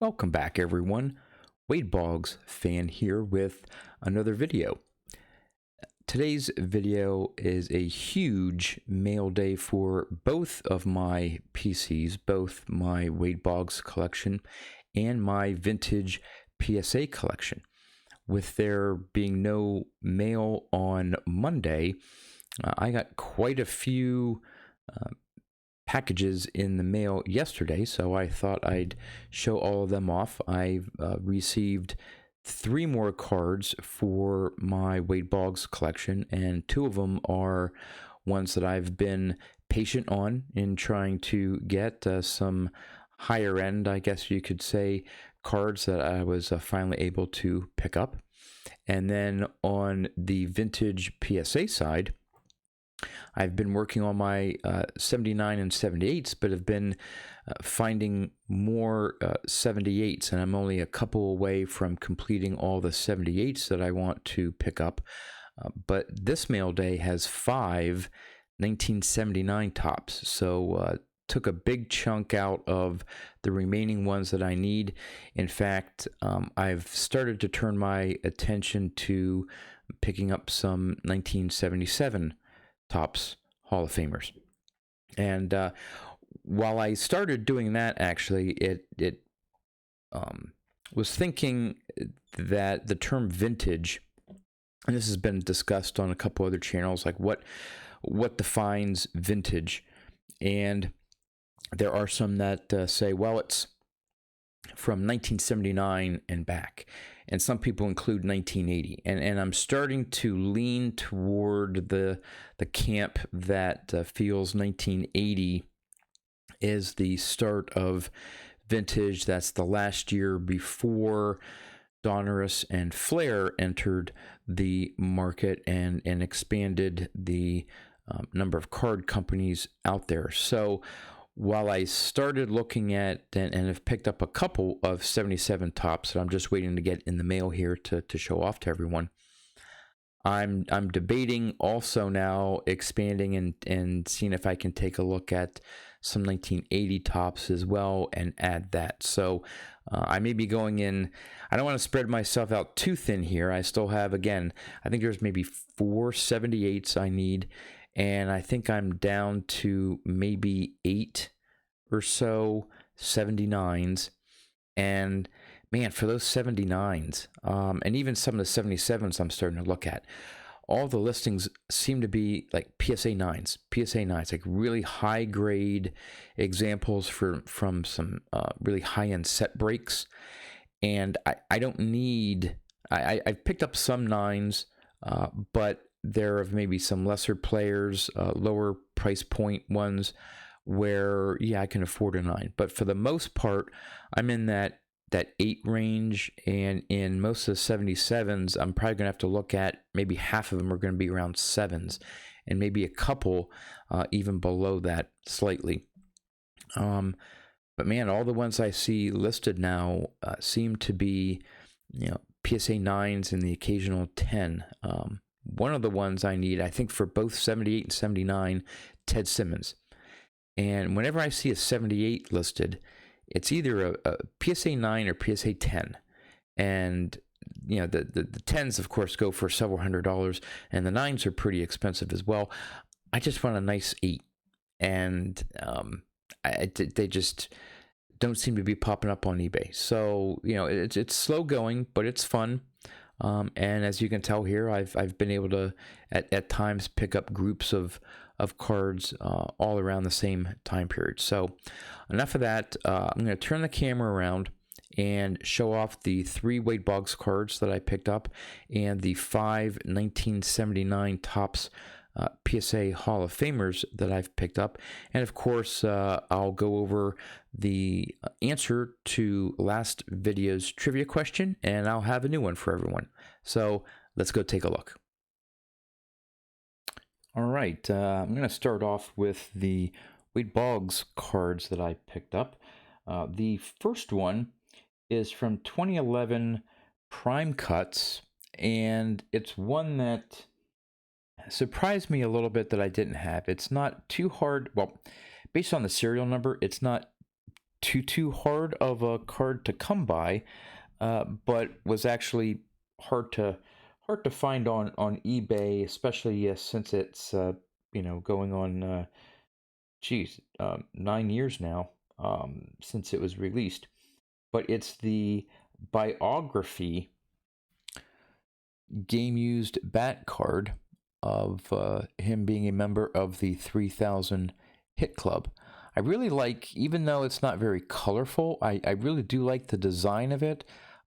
Welcome back, everyone. Wade Boggs fan here with another video. Today's video is a huge mail day for both of my PCs, both my Wade Boggs collection and my vintage PSA collection. With there being no mail on Monday, I got quite a few packages in the mail yesterday, so I thought I'd show all of them off. I've received 3 more cards for my Wade Boggs collection, and 2 of them are ones that I've been patient on in trying to get some higher end, I guess you could say, cards that I was finally able to pick up. And then on the vintage PSA side, I've been working on my 79 and 78s, but have been finding more 78s, and I'm only a couple away from completing all the 78s that I want to pick up. But this mail day has 5 1979 Topps, so took a big chunk out of the remaining ones that I need. In fact, I've started to turn my attention to picking up some 1977 Topps Hall of Famers. And while I started doing that, actually, it was thinking that the term vintage, and this has been discussed on a couple other channels, like what defines vintage. And there are some that say, well, it's from 1979 and back. And some people include 1980. And I'm starting to lean toward the camp that feels 1980 is the start of vintage. That's the last year before Donruss and Flair entered the market and expanded the number of card companies out there. So while I started looking at and have picked up a couple of 77 Topps that I'm just waiting to get in the mail here to show off to everyone, I'm debating also now expanding and seeing if I can take a look at some 1980 Topps as well and add that. So I may be going in. I don't want to spread myself out too thin here. I still have, again, I think there's maybe 4 78s I need. And I think I'm down to maybe 8 or so 79s. And man, for those 79s, and even some of the 77s I'm starting to look at, all the listings seem to be like PSA 9s, like really high grade examples from some really high end set breaks. And I don't need, I've picked up some 9s, but there are maybe some lesser players, lower price point ones where, yeah, I can afford a 9. But for the most part, I'm in that 8 range, and in most of the 77s, I'm probably going to have to look at maybe half of them are going to be around 7s, and maybe a couple even below that slightly. But man, all the ones I see listed now seem to be, PSA 9s and the occasional 10. One of the ones I need, I think for both 78 and 79, Ted Simmons. And whenever I see a 78 listed, it's either a PSA 9 or PSA 10. And, the 10s, of course, go for several $100s, and the 9s are pretty expensive as well. I just want a nice 8. And they just don't seem to be popping up on eBay. So, it's slow going, but it's fun. And as you can tell here, I've been able to at times pick up groups of cards all around the same time period. So enough of that. I'm going to turn the camera around and show off the 3 Wade Boggs cards that I picked up and the 5 1979 Topps PSA Hall of Famers that I've picked up. And of course, I'll go over the answer to last video's trivia question, and I'll have a new one for everyone. So let's go take a look. All right, I'm going to start off with the Wade Boggs cards that I picked up. The first one is from 2011 Prime Cuts, and it's one that surprised me a little bit that I didn't have. It's not too hard. Well, based on the serial number, it's not too hard of a card to come by, but was actually hard to find on eBay, especially since it's going on 9 years now since it was released. But it's the biography game used bat card of him being a member of the 3000 Hit Club. I really like, even though it's not very colorful, I really do like the design of it.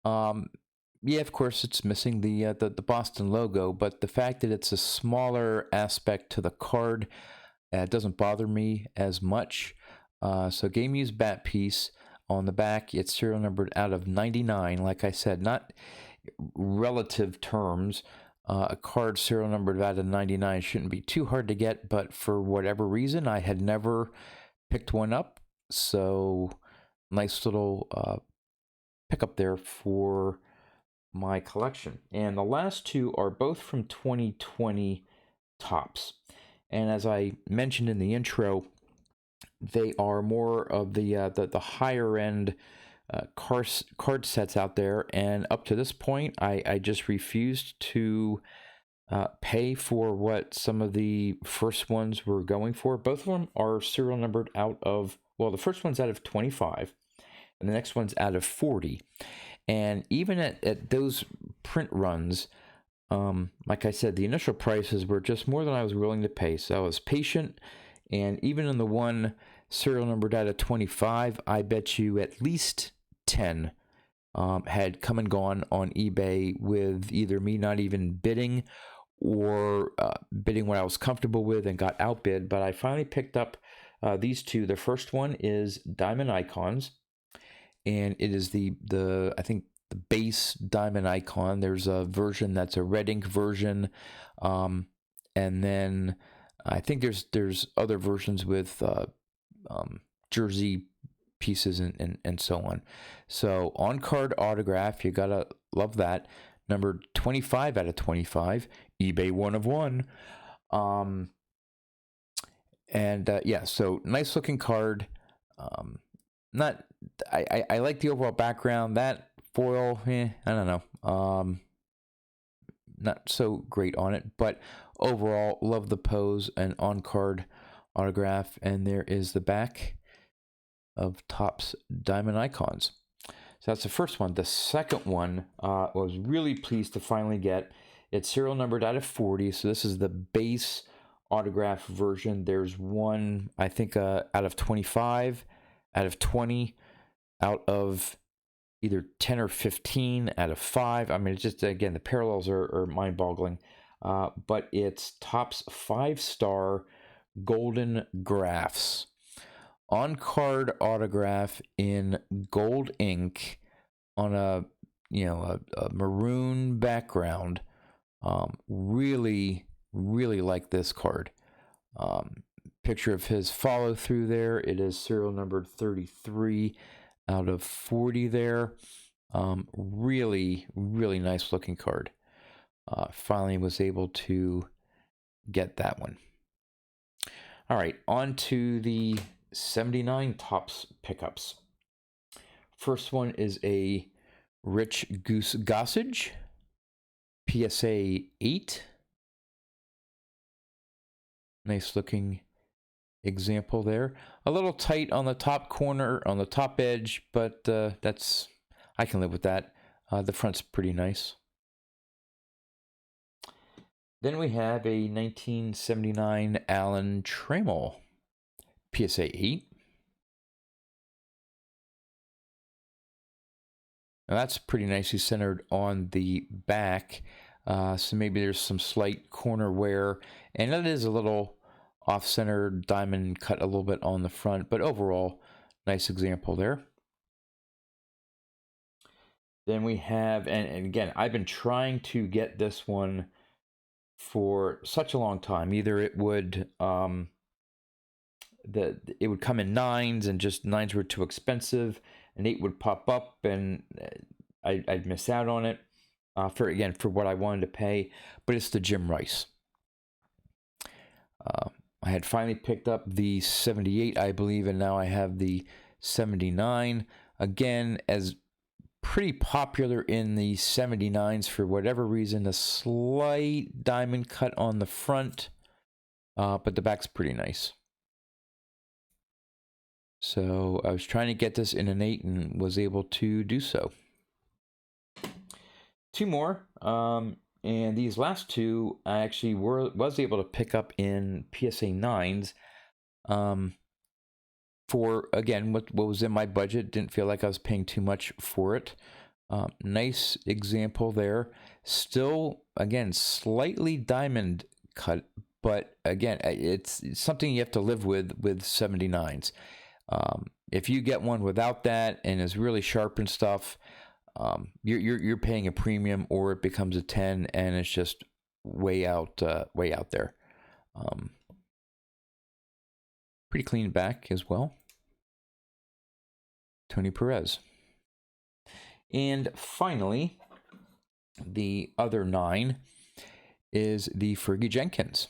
Yeah, of course, it's missing the Boston logo, but the fact that it's a smaller aspect to the card doesn't bother me as much. So game used bat piece. On the back, it's serial numbered out of 99. Like I said, not relative terms. A card serial numbered out of 99 shouldn't be too hard to get, but for whatever reason, I had never picked one up. So nice little pickup there for my collection. And the last two are both from 2020 Topps. And as I mentioned in the intro, they are more of the higher end card sets out there, and up to this point, I just refused to pay for what some of the first ones were going for. Both of them are serial numbered out of, well, the first one's out of 25, and the next one's out of 40. And even at those print runs, like I said, the initial prices were just more than I was willing to pay, so I was patient. And even in the one serial numbered out of 25, I bet you at least 10 had come and gone on eBay with either me not even bidding or bidding what I was comfortable with and got outbid. But I finally picked up these two. The first one is Diamond Icons, and it is the I think the base Diamond Icon. There's a version that's a red ink version, and then I think there's other versions with jersey pieces and so on. So on card autograph, you gotta love that. Number 25 out of 25, eBay 1 of 1. Yeah, so nice looking card. Not I like the overall background. That foil, I don't know. Not so great on it, but overall, love the pose and on-card autograph. And there is the back of Topps Diamond Icons. So that's the first one. The second one was really pleased to finally get. It's serial numbered out of 40, so this is the base autograph version. There's one, I think, out of 25, out of 20, out of either 10 or 15, out of 5. I mean, it's just, again, the parallels are mind-boggling. But it's Topps 5-star golden graphs. On-card autograph in gold ink on a maroon background. Really like this card. Picture of his follow through there. It is serial numbered 33 out of 40 there. Really nice looking card. Finally was able to get that one. All right, on to the 79 Topps pickups. First one is a Rich Goose Gossage, PSA 8. Nice looking example there. A little tight on the top corner, on the top edge, but I can live with that. The front's pretty nice. Then we have a 1979 Alan Trammell, PSA 8. Now that's pretty nicely centered on the back. So maybe there's some slight corner wear, and it is a little off-center diamond cut a little bit on the front, but overall, nice example there. Then we have, and again, I've been trying to get this one for such a long time. Either it would it would come in 9s, and just 9s were too expensive, and 8 would pop up, and I'd miss out on it for what I wanted to pay. But it's the Jim Rice. I had finally picked up the 78, I believe, and now I have the 79. Again, as pretty popular in the 79s for whatever reason. A slight diamond cut on the front, but the back's pretty nice. So I was trying to get this in an 8 and was able to do so. Two more, and these last two I actually was able to pick up in PSA 9s. For, again, what was in my budget. Didn't feel like I was paying too much for it. Nice example there. Still, again, slightly diamond cut, but again, it's something you have to live with 79s. If you get one without that and is really sharp and stuff, you're paying a premium, or it becomes a 10 and it's just way out there. Pretty clean back as well. Tony Perez. And finally, the other 9 is the Fergie Jenkins.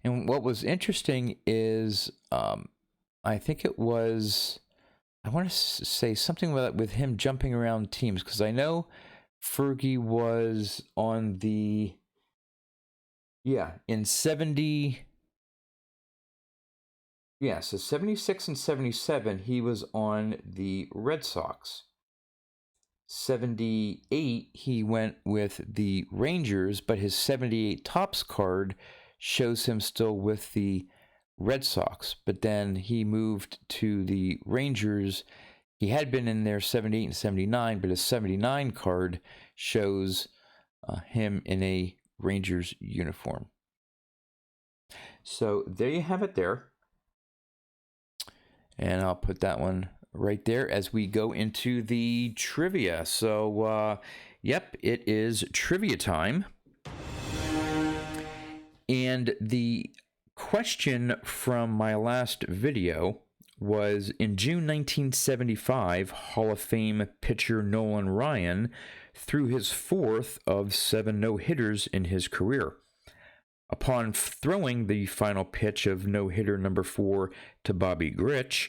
And what was interesting is, I think it was, I want to say something with him jumping around teams, because I know Fergie was on the, in 70, so 76 and 77, he was on the Red Sox. 78, he went with the Rangers, but his 78 Topps card shows him still with the Red Sox. But then he moved to the Rangers. He had been in there 78 and 79, but his 79 card shows him in a Rangers uniform. So there you have it there. And I'll put that one right there as we go into the trivia. So, yep, it is trivia time. And the question from my last video was, in June 1975, Hall of Fame pitcher Nolan Ryan threw his 4th of 7 no-hitters in his career. Upon throwing the final pitch of no-hitter number 4 to Bobby Grich,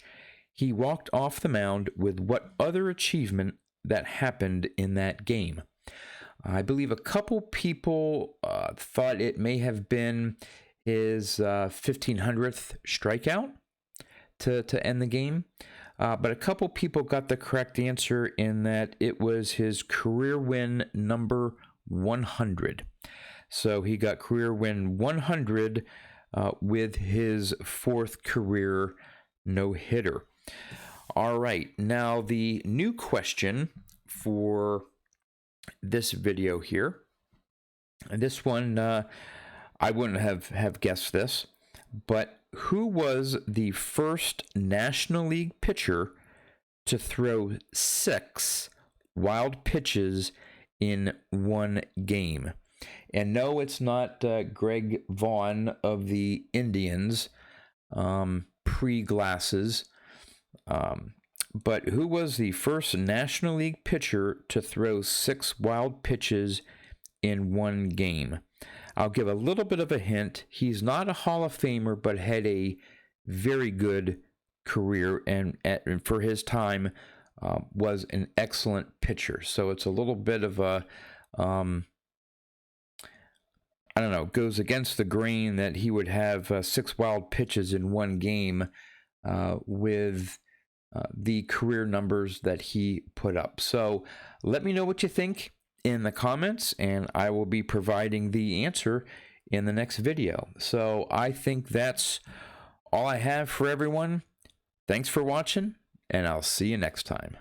he walked off the mound with what other achievement that happened in that game? I believe a couple people thought it may have been his 1500th strikeout to end the game. But a couple people got the correct answer in that it was his career win number 100. So he got career win 100 with his 4th career no-hitter. All right, now the new question for this video here. And this one, I wouldn't have guessed this, but who was the first National League pitcher to throw 6 wild pitches in one game? And no, it's not Greg Vaughn of the Indians, pre-glasses. But who was the first National League pitcher to throw 6 wild pitches in one game? I'll give a little bit of a hint. He's not a Hall of Famer, but had a very good career, and for his time was an excellent pitcher. So it's a little bit of a I don't know, goes against the grain that he would have 6 wild pitches in one game with the career numbers that he put up. So let me know what you think in the comments, and I will be providing the answer in the next video. So I think that's all I have for everyone. Thanks for watching, and I'll see you next time.